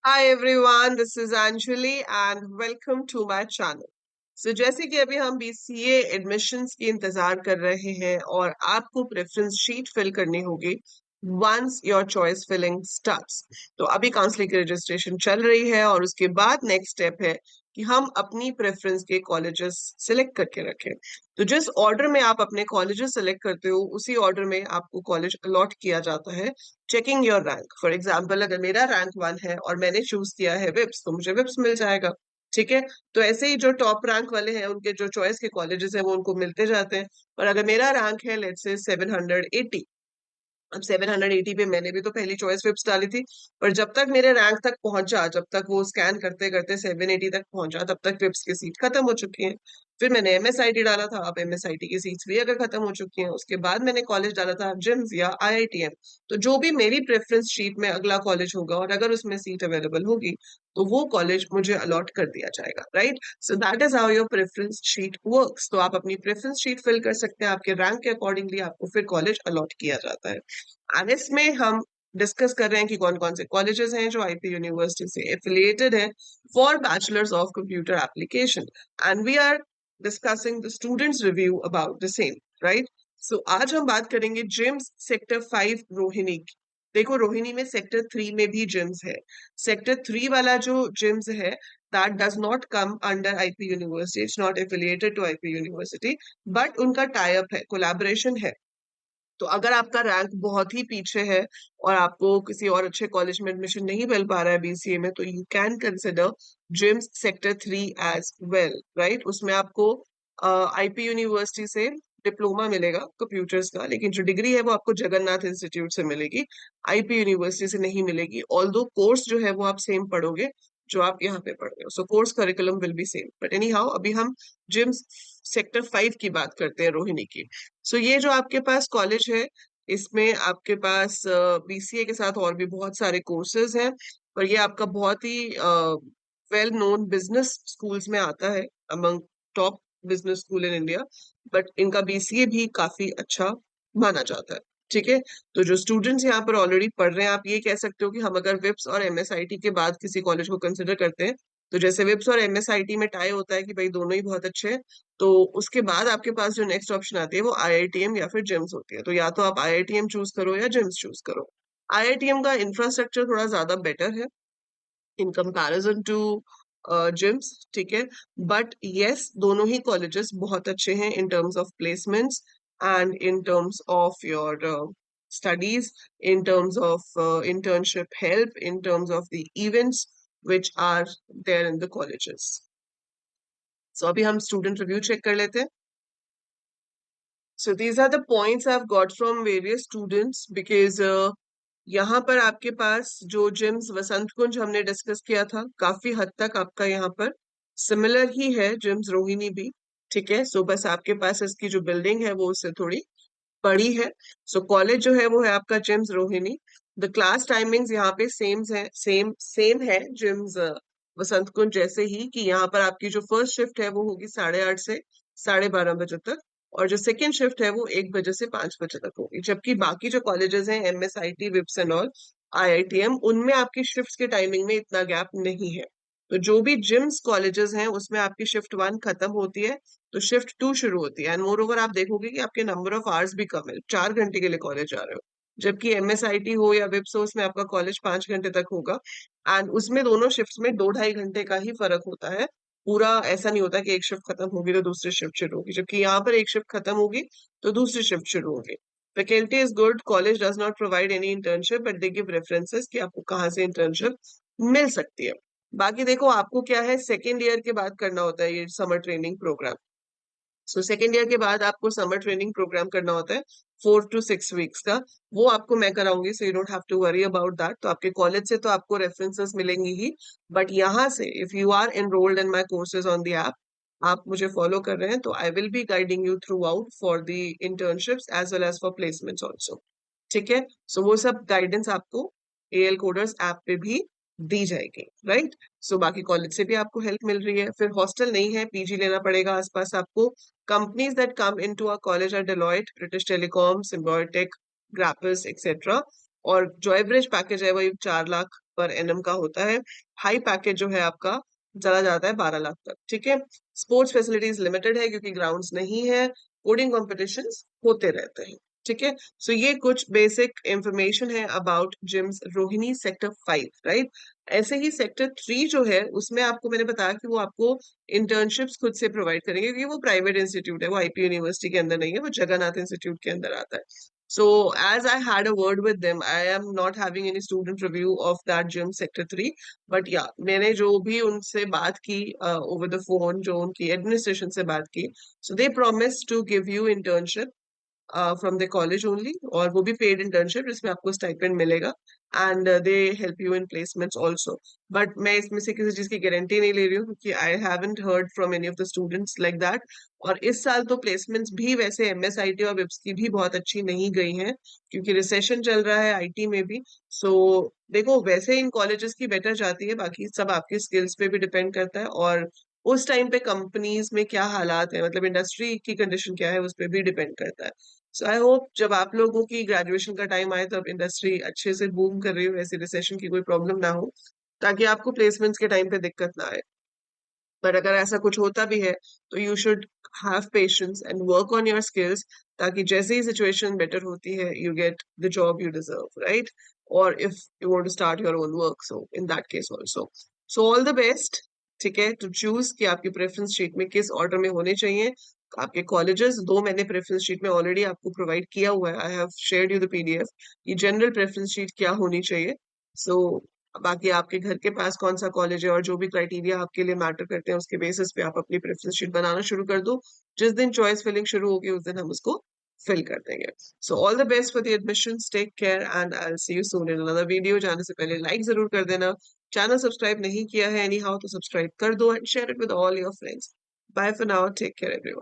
Hi everyone, this is Anjali and welcome to my channel. जैसे कि अभी हम BCA एडमिशन्स की इंतजार कर रहे हैं और आपको प्रेफरेंस शीट फिल करनी होगी once your choice filling starts. तो अभी काउंसलिंग की रजिस्ट्रेशन चल रही है और उसके बाद नेक्स्ट स्टेप है कि हम अपनी प्रेफरेंस के कॉलेजेस सिलेक्ट करके रखें। तो जिस ऑर्डर में आप अपने कॉलेजेस सिलेक्ट करते हो उसी ऑर्डर में आपको कॉलेज अलॉट किया जाता है, checking your rank. For example, अगर मेरा रैंक 1 है और मैंने चूज किया है विप्स तो मुझे विप्स मिल जाएगा। ठीक है, तो ऐसे ही जो टॉप रैंक वाले हैं उनके जो चॉइस के कॉलेजेस हैं वो उनको मिलते जाते हैं। और अगर मेरा रैंक है लेट्स से 780, अब 780 पे मैंने भी तो पहली चॉइस विप्स डाली थी, पर जब तक मेरे रैंक तक पहुंचा, जब तक वो स्कैन करते करते 780 तक पहुंचा, तब तक विप्स की सीट खत्म हो चुकी है। फिर मैंने एमएसआईटी डाला था, अब एमएसआईटी की सीट्स भी अगर खत्म हो चुकी हैं। उसके बाद मैंने कॉलेज डाला था जिम्स या आईआईटीएम। तो जो भी मेरी प्रेफरेंस शीट में अगला कॉलेज होगा और अगर उसमें सीट अवेलेबल होगी तो वो कॉलेज मुझे अलॉट कर दिया जाएगा, right. So that is how your preference sheet works. तो आप अपनी प्रेफरेंस शीट फिल कर सकते हैं, आपके रैंक के अकॉर्डिंगली आपको फिर कॉलेज अलॉट किया जाता है। और इसमें हम डिस्कस कर रहे हैं कि कौन कौन से कॉलेजेस हैं जो आईपी यूनिवर्सिटी से एफिलिएटेड हैं for bachelors of computer application, and we are discussing the students review about the same, right. So आज हम बात करेंगे जिम्स सेक्टर 5 रोहिणी की। देखो, रोहिणी में सेक्टर 3 में भी जिम्स है। सेक्टर 3 वाला जो जिम्स है that does not come under IP university, it's not affiliated to IP university, but उनका टाई अप है, कोलैबोरेशन है। तो अगर आपका रैंक बहुत ही पीछे है और आपको किसी और अच्छे कॉलेज में एडमिशन नहीं मिल पा रहा है बीसीए में, तो you can consider JIMS sector 3 as well, right. उसमें आपको आईपी यूनिवर्सिटी से डिप्लोमा मिलेगा कंप्यूटर्स का, लेकिन जो डिग्री है वो आपको जगन्नाथ इंस्टीट्यूट से मिलेगी, आईपी यूनिवर्सिटी से नहीं मिलेगी। ऑल्दो कोर्स जो है वो आप सेम पढ़ोगे जो आप यहाँ पे पढ़ रहे हो, सो course curriculum will be same, but any how अभी हम जिम्स सेक्टर 5 की बात करते हैं, रोहिणी की। सो ये जो आपके पास कॉलेज है इसमें आपके पास बीसीए के साथ और भी बहुत सारे कोर्सेज हैं, पर ये आपका बहुत ही वेल नोन बिजनेस स्कूल्स में आता है, among top business school in India. But इनका बीसीए भी काफी अच्छा माना जाता है। ठीक है, तो जो स्टूडेंट्स यहाँ पर ऑलरेडी पढ़ रहे हैं, आप ये कह सकते हो कि हम अगर विप्स और एमएसआईटी के बाद किसी कॉलेज को कंसिडर करते हैं, तो जैसे विप्स और एमएसआईटी में टाई होता है कि भाई दोनों ही बहुत अच्छे हैं, तो उसके बाद आपके पास जो नेक्स्ट ऑप्शन आती है वो आईआईटीएम या फिर जिम्स होती है। तो या तो आप आईआईटीएम चूज करो या जिम्स चूज करो। आईआईटीएम का इंफ्रास्ट्रक्चर थोड़ा ज्यादा बेटर है इन कंपैरिजन टू जिम्स, ठीक है। बट यस, दोनों ही कॉलेजेस बहुत अच्छे हैं in terms of placements and in terms of your studies, in terms of internship help, in terms of the events which are there in the colleges. So अभी हम student review check कर लेते हैं। So these are the points I've got from various students because यहाँ पर आपके पास जो gyms Vasant कुंज हमने डिस्कस किया था, काफी हद तक आपका यहाँ पर सिमिलर ही है जिम्स रोहिणी भी। ठीक है, सो बस आपके पास इसकी जो बिल्डिंग है वो उससे थोड़ी बड़ी है। सो कॉलेज जो है वो है आपका JIMS Rohini. The class timings यहाँ पे सेम सेम है जिम्स वसंत कुंज जैसे ही, कि यहाँ पर आपकी जो फर्स्ट शिफ्ट है वो होगी 8:30 से 12:30 बजे तक, और जो सेकेंड शिफ्ट है वो 1 बजे से 5 बजे तक होगी। जबकि बाकी जो कॉलेजेस हैं एमएसआईटी, विप्स एंड ऑल, आईआईटीएम, उनमें आपकी शिफ्ट्स के टाइमिंग में इतना गैप नहीं है। तो जो भी जिम्स कॉलेजेस हैं उसमें आपकी शिफ्ट 1 खत्म होती है तो शिफ्ट 2 शुरू होती है, एंड मोर ओवर आप देखोगे कि आपके नंबर ऑफ आवर्स भी कम है, 4 घंटे के लिए कॉलेज जा रहे हो। जबकि एमएसआईटी हो या विप्स हो उसमें आपका कॉलेज 5 घंटे तक होगा, एंड उसमें दोनों शिफ्ट्स में 2-2.5 घंटे का ही फर्क होता है। पूरा ऐसा नहीं होता कि एक शिफ्ट खत्म होगी तो दूसरी शिफ्ट शुरू होगी, जबकि यहाँ पर एक शिफ्ट खत्म होगी तो दूसरी शिफ्ट शुरू होगी। Faculty is good, college does not provide any internship but they give references कि आपको कहाँ से इंटर्नशिप मिल सकती है। बाकी देखो, आपको क्या है, सेकेंड ईयर के बाद करना होता है ये summer training program. So second year के बाद आपको समर ट्रेनिंग प्रोग्राम करना होता है 4 to 6 वीक्स का। वो आपको मैं कराऊंगी, so you don't have to worry about that. तो आपके कॉलेज से तो आपको रेफरेंसेस मिलेंगी ही, बट यहाँ से if you are enrolled in my courses on the app, आप मुझे फॉलो कर रहे हैं, तो I will be guiding you throughout for the internships as well as for placements also. ठीक है, सो वो सब गाइडेंस आपको एएल कोडर्स ऐप पे भी दी जाएगी, राइट। सो बाकी कॉलेज से भी आपको हेल्प मिल रही है। फिर हॉस्टल नहीं है, पीजी लेना पड़ेगा आसपास आपको। Companies that come into our college are Deloitte, British Telecom, Symbiotic, Grapples, etc. और जो एवरेज पैकेज है वही 4 लाख पर एनम का होता है। हाई पैकेज जो है आपका चला जाता है 12 लाख तक, ठीक है। स्पोर्ट्स फैसिलिटीज लिमिटेड है क्योंकि ग्राउंड्स नहीं है। कोडिंग कॉम्पिटिशन्स होते रहते हैं, ठीक है। सो ये कुछ बेसिक इंफॉर्मेशन है about JIMS Rohini sector 5, right. ऐसे ही सेक्टर 3 जो है उसमें आपको मैंने बताया कि वो आपको इंटर्नशिप्स खुद से प्रोवाइड करेंगे क्योंकि वो प्राइवेट इंस्टीट्यूट है, वो आईपी यूनिवर्सिटी के अंदर नहीं है, वो जगन्नाथ इंस्टीट्यूट के अंदर आता है। So as I had a word with them, I am not having any student review of that gym sector 3. But yeah, मैंने जो भी उनसे बात की over the phone, जो उनकी एडमिनिस्ट्रेशन से बात की, so they promised to give you internship from the college only, और वो भी पेड इंटर्नशिप जिसमें आपको स्टाइपेंड मिलेगा and they help you in placements also. But मैं इसमें से किसी चीज की गारंटी नहीं ले रही हूँ क्योंकि I haven't heard from any of the students like that. और इस साल तो प्लेसमेंट्स भी वैसे एमएसआईटी और बिप्स की भी बहुत अच्छी नहीं गई हैं क्योंकि रिसेशन चल रहा है आईटी में भी। सो देखो, वैसे इन कॉलेजेस की बेटर जाती है, बाकी सब आपकी स्किल्स पे भी डिपेंड करता है और उस टाइम पे कंपनीज में क्या हालात है, मतलब इंडस्ट्री की कंडीशन क्या है, उस पर भी डिपेंड करता है। सो आई होप जब आप लोगों की ग्रेजुएशन का टाइम आए तब इंडस्ट्री अच्छे से बूम कर रही हो, ऐसी रिसेशन की कोई प्रॉब्लम ना हो, ताकि आपको प्लेसमेंट्स के टाइम पे दिक्कत ना आए। पर अगर ऐसा कुछ होता भी है तो you should have patience and work on your skills, ताकि जैसे ही सिचुएशन बेटर होती है you get the job you deserve, right. और if you want to start your own work, so in that case also, so all the best. ठीक है, to choose कि आपकी प्रेफरेंस शीट में किस ऑर्डर में होने चाहिए आपके कॉलेजेस। दो मैंने प्रेफरेंस शीट में ऑलरेडी आपको प्रोवाइड किया हुआ है, I have shared you the PDF, ये जनरल प्रेफरेंस शीट क्या होनी चाहिए। सो बाकी आपके घर के पास कौन सा कॉलेज है और जो भी क्राइटेरिया आपके लिए मैटर करते हैं उसके बेसिस पे आप अपनी प्रेफरेंस शीट बनाना शुरू कर दो। जिस दिन चॉइस फिलिंग शुरू होगी उस दिन हम उसको फिल कर देंगे। So all the best for the admissions, take care and I will see you soon in another video. जाने से पहले लाइक जरूर कर देना, चैनल सब्सक्राइब नहीं किया है एनी हाउ तो सब्सक्राइब कर दो and share it with all your friends. Bye for now, take care everyone.